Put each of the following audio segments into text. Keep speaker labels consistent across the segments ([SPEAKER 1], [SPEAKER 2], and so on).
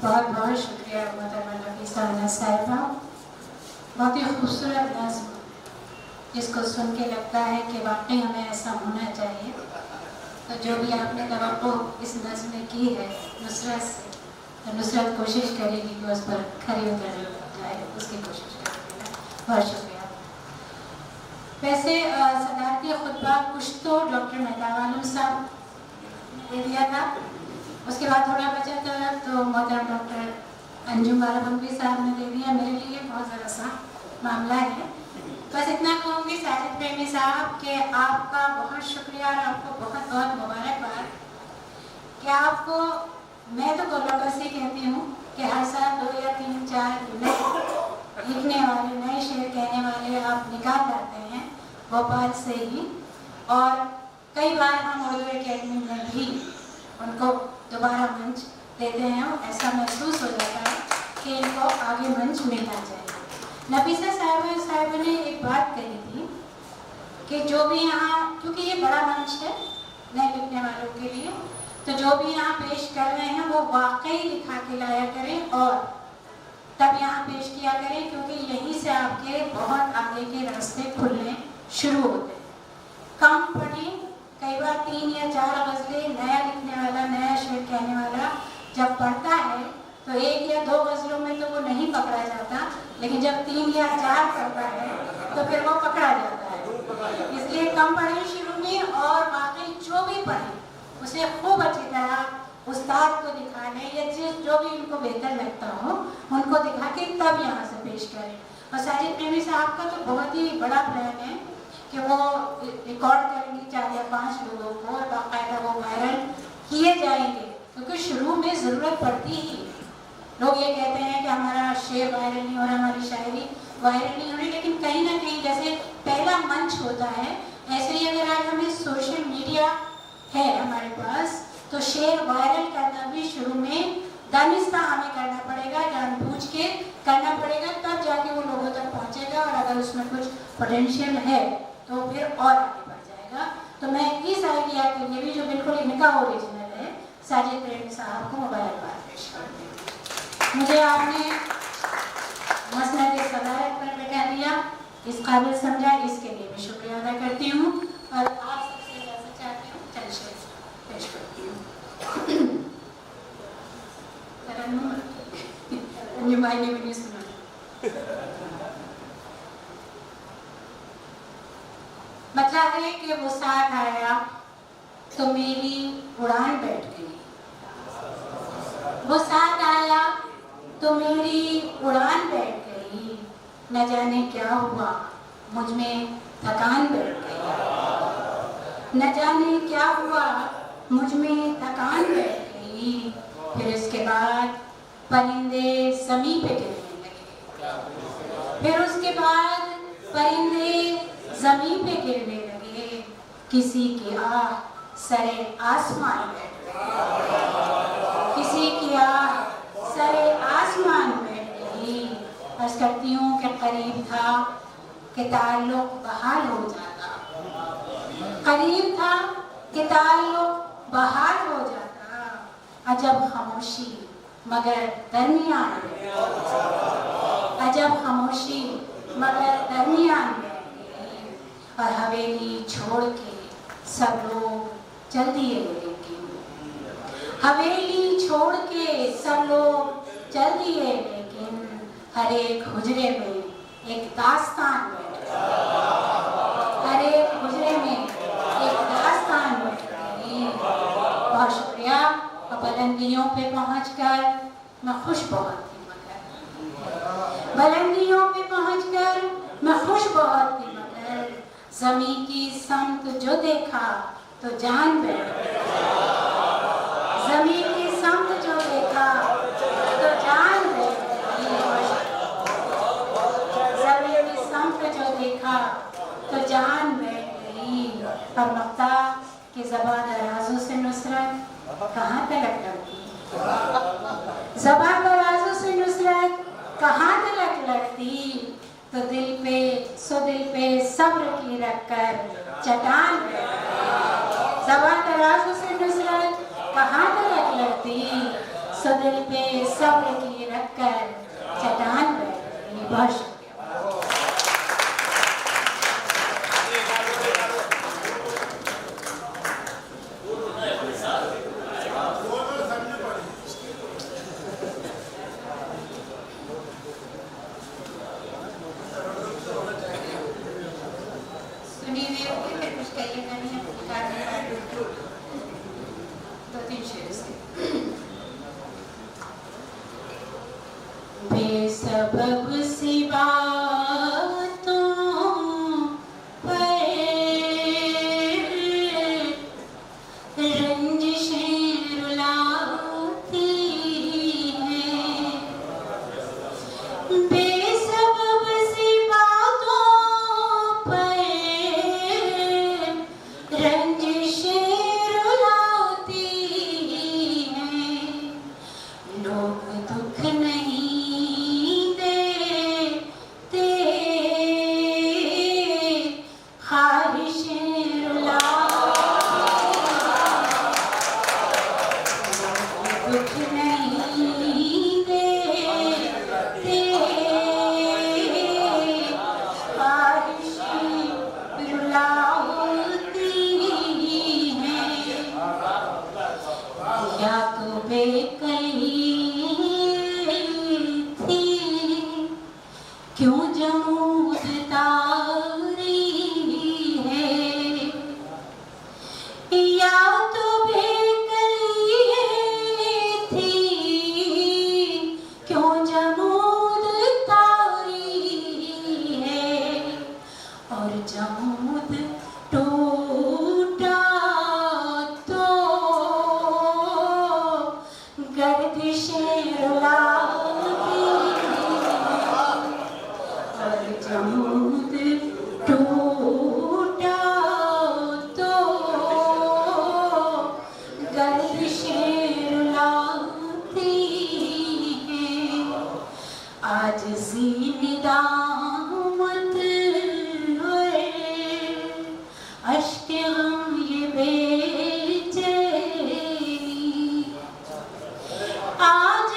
[SPEAKER 1] बहुत बहुत शुक्रिया मोहतरमा नफीसा अनस साहिबा। बहुत ही खूबसूरत नज़्म जिसको सुन के लगता है कि वाकई हमें ऐसा होना चाहिए। तो जो भी आपने तवक्को इस नज़्म में की है नुसरत से, तो नुसरत कोशिश करेगी कि उस पर खरी उतर जाए, उसकी कोशिश करेगी। बहुत शुक्रिया। वैसे सदारती खुतबा कुछ तो डॉक्टर मेहताब आलम साहब ने दे दिया था, उसके बाद थोड़ा बचा था तो मोहतरम डॉक्टर अंजुम बाराबंगी साहब ने दे दिया। मेरे लिए बहुत ज़रा सा मामला है। बस इतना कहूँगी साजिद प्रेमी साहब कि आपका बहुत शुक्रिया और आपको बहुत बहुत मुबारकबाद कि आपको, मैं तो गोलबसी कहती हूँ कि हर साल 2 या 3 4 नए लिखने वाले, नए शेर कहने वाले आप निकाल लाते हैं भोपाल से ही। और कई बार हम उर्दू अकेडमी में भी उनको दोबारा मंच देते हैं। ऐसा महसूस हो जाता है कि इनको आगे मंच मिलना चाहिए। नफीसा साहिबा ने एक बात कही थी कि जो भी यहाँ, क्योंकि ये बड़ा मंच है नए लिखने वालों के लिए, तो जो भी यहाँ पेश कर रहे हैं वो वाकई लिखा के लाया करें और तब यहाँ पेश किया करें, क्योंकि यहीं से आपके बहुत आगे के रास्ते खुलने शुरू होते हैं। कम पढ़ें, कई बार 3 या 4 गज़लें नया लिखने वाला, नया शेर कहने वाला जब पढ़ता है तो 1 या 2 गज़लों में तो वो नहीं पकड़ा जाता, लेकिन जब 3 या 4 पढ़ता है तो फिर वो पकड़ा जाता है। इसलिए कम पढ़ें शुरू में, और वाकई जो भी पढ़ें उसे खूब अच्छी तरह उस्ताद को दिखा लें या जो भी उनको बेहतर लगता हो उनको दिखा के तब यहाँ से पेश करें। और साजिद प्रेमी साहब का तो बहुत ही बड़ा प्लान है कि वो रिकॉर्ड करेंगे 4 या 5 लोगों को और बाकायदा वो वायरल किए जाएंगे, क्योंकि शुरू में ज़रूरत पड़ती ही। लोग ये कहते हैं कि हमारा शेर वायरल नहीं हो रहा, हमारी शायरी वायरल नहीं हो रही, लेकिन कहीं ना कहीं जैसे पहला मंच होता है, ऐसे ही अगर आज हमें सोशल मीडिया है हमारे पास, तो शेर वायरल करना भी शुरू में दानिस्ता हमें करना पड़ेगा, जानबूझ के करना पड़ेगा, तब जाके वो लोगों तक पहुँचेगा। और अगर उसमें कुछ पोटेंशियल है तो फिर और आगे बढ़ जाएगा। तो मैं इस आइडिया के लिए भी, जो बिल्कुल इनका ओरिजिनल है, साजिद प्रेमी साहब को मुबारकबाद पेश करती हूँ। मुझे आपने मसनद सदारत पर बैठा दिया, इस काबिल समझा, इसके लिए भी शुक्रिया अदा करती हूँ। और आप सबसे इजाज़त चाहती हूँ, चल शेर पेश करती हूँ। अंजुम भाई ने भी नहीं सुना। मतलब है कि वो साथ आया तो मेरी उड़ान बैठ गई, वो साथ आया तो मेरी उड़ान बैठ गई, न जाने क्या हुआ मुझ में थकान बैठ गई, न जाने क्या हुआ मुझ में थकान बैठ गई। फिर इसके बाद परिंदे ज़मीन पे गिरने लगे, फिर उसके बाद परिंदे ज़मीन पे गिरने लगे, किसी की आह सरे आसमान बैठ गई, किसी की आह सरे आसमान बैठ गई। अर्ज़ करती हूँ कि करीब था कि ताल्लुक़ बहाल हो जाता, करीब था कि ताल्लुक़ बहाल हो जाता, अजब खामोशी मगर दरमियान में, अजब खामोशी मगर दरमियान में। और हवेली छोड़ के सब लोग चल दिए, लेकिन हवेली छोड़ के सब लोग चल दिए, लेकिन हर एक हुजरे में एक दास्तान बैठ गई, हर एक हुजरे में एक दास्तान बैठ गई। बहुत शुक्रिया। और बुलंदियों पे पहुंचकर मैं खुश बहुत थी, मगर बुलंदियों पे पहुंचकर मैं खुश बहुत थी, मगर ज़मीं की समत जो देखा तो जान बैठ गई, ज़मीं की समत जो देखा तो जान बैठ गई, ज़मीं की समत जो देखा तो जान बैठ गई। और मक्ता की ज़बान दराज़ों से नुसरत कहाँ तलक लगती, ज़बान दराज़ों से नुसरत कहाँ तलक लगती, तो दिल पे सब्र की रखकर चट्टान बैठ गई, ज़बान दराज़ों से नुसरत कहाँ तलक लगती, सो दिल पे सब्र की रखकर चट्टान बैठ गई। बहुत शुक्रिया। बेसबब सी बातों पर रंजिशें रुलाती हैं। बेसबब सी बातों पर रंजिशें रुलाती हैं। लोग दुख नहीं क्यों जमूद तारी है, या तो बेकली थी, क्यों जमूद तारी है। और जमूद टूटा तो गर्दिशें रुलाती, जमूद टूटा तो गर्दिशें रुलाती हैं। आज ज़ीनिदामत है, अश्क गम ये बेचैनी। आज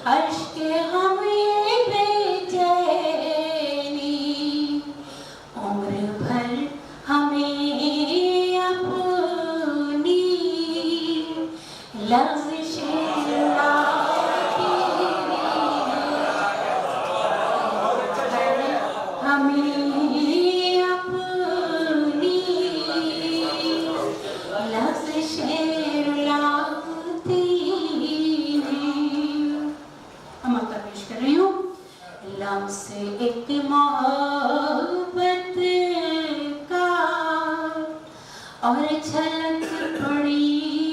[SPEAKER 1] अश्क हम ये बेचैनी, उम्र भर हमें अपनी लफ्ज़ें रुलाती, हमें अपनी लफ्ज़ें रुलाती। पेश कर रही हूँ। लम्स एक मोहब्बत का और छलक पड़ी